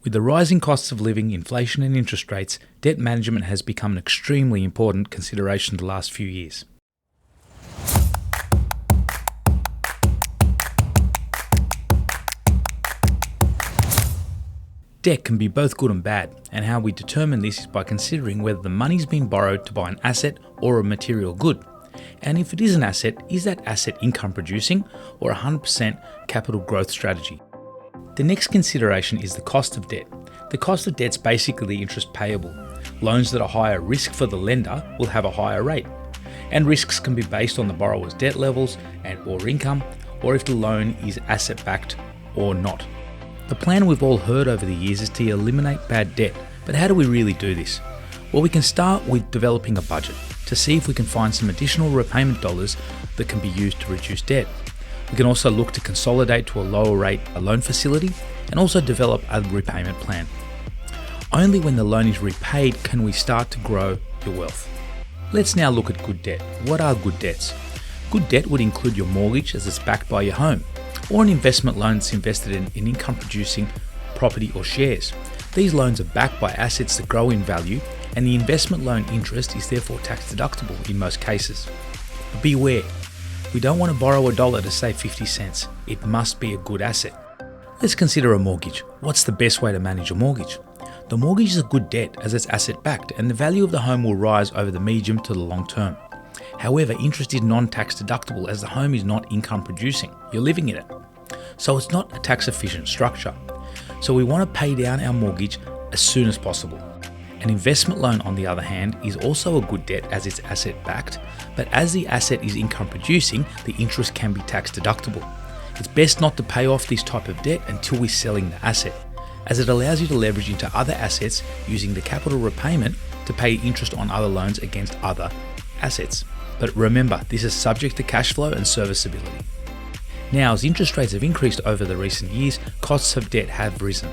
With the rising costs of living, inflation and interest rates, debt management has become an extremely important consideration the last few years. Debt can be both good and bad, and how we determine this is by considering whether the money's been borrowed to buy an asset or a material good. And if it is an asset, is that asset income producing or 100% capital growth strategy? The next consideration is the cost of debt. The cost of debt is basically the interest payable. Loans that are higher risk for the lender will have a higher rate. And risks can be based on the borrower's debt levels or income, or if the loan is asset-backed or not. The plan we've all heard over the years is to eliminate bad debt, but how do we really do this? Well, we can start with developing a budget to see if we can find some additional repayment dollars that can be used to reduce debt. We can also look to consolidate to a lower rate a loan facility and also develop a repayment plan. Only when the loan is repaid can we start to grow your wealth. Let's now look at good debt. What are good debts? Good debt would include your mortgage as it's backed by your home, or an investment loan that's invested in income producing property or shares. These loans are backed by assets that grow in value, and the investment loan interest is therefore tax deductible in most cases. But beware, we don't want to borrow $1 to save 50 cents. It must be a good asset. Let's consider a mortgage. What's the best way to manage a mortgage? The mortgage is a good debt as it's asset backed, and the value of the home will rise over the medium to the long term. However, interest is non-tax deductible as the home is not income producing. You're living in it. So it's not a tax efficient structure. So we want to pay down our mortgage as soon as possible. An investment loan, on the other hand, is also a good debt as it's asset backed, but as the asset is income producing, the interest can be tax deductible. It's best not to pay off this type of debt until we're selling the asset, as it allows you to leverage into other assets using the capital repayment to pay interest on other loans against other assets. But remember, this is subject to cash flow and serviceability. Now, as interest rates have increased over the recent years, costs of debt have risen,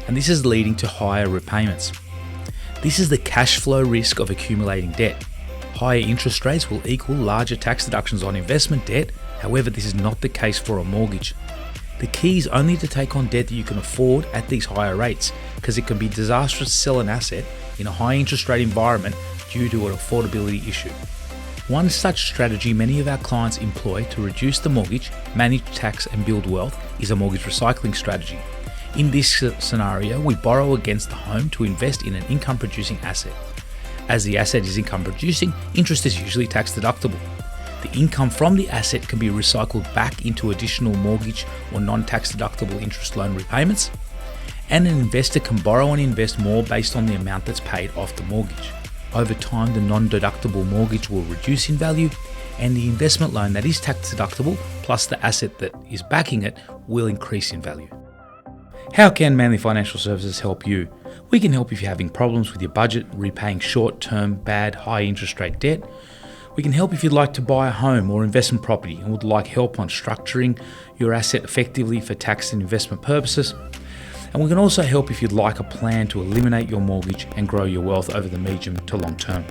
and this is leading to higher repayments. This is the cash flow risk of accumulating debt. Higher interest rates will equal larger tax deductions on investment debt. However, this is not the case for a mortgage. The key is only to take on debt that you can afford at these higher rates, because it can be disastrous to sell an asset in a high interest rate environment due to an affordability issue. One such strategy many of our clients employ to reduce the mortgage, manage tax and build wealth is a mortgage recycling strategy. In this scenario, we borrow against the home to invest in an income producing asset. As the asset is income producing, interest is usually tax deductible. The income from the asset can be recycled back into additional mortgage or non-tax deductible interest loan repayments, and an investor can borrow and invest more based on the amount that's paid off the mortgage. Over time, the non-deductible mortgage will reduce in value, and the investment loan that is tax deductible plus the asset that is backing it will increase in value. How can Manly Financial Services help you? We can help if you're having problems with your budget, repaying short-term, bad, high interest rate debt. We can help if you'd like to buy a home or investment property and would like help on structuring your asset effectively for tax and investment purposes. And we can also help if you'd like a plan to eliminate your mortgage and grow your wealth over the medium to long term.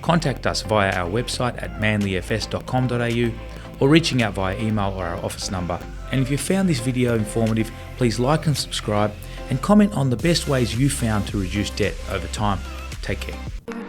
Contact us via our website at manlyfs.com.au or reaching out via email or our office number. And if you found this video informative, please like and subscribe and comment on the best ways you found to reduce debt over time. Take care.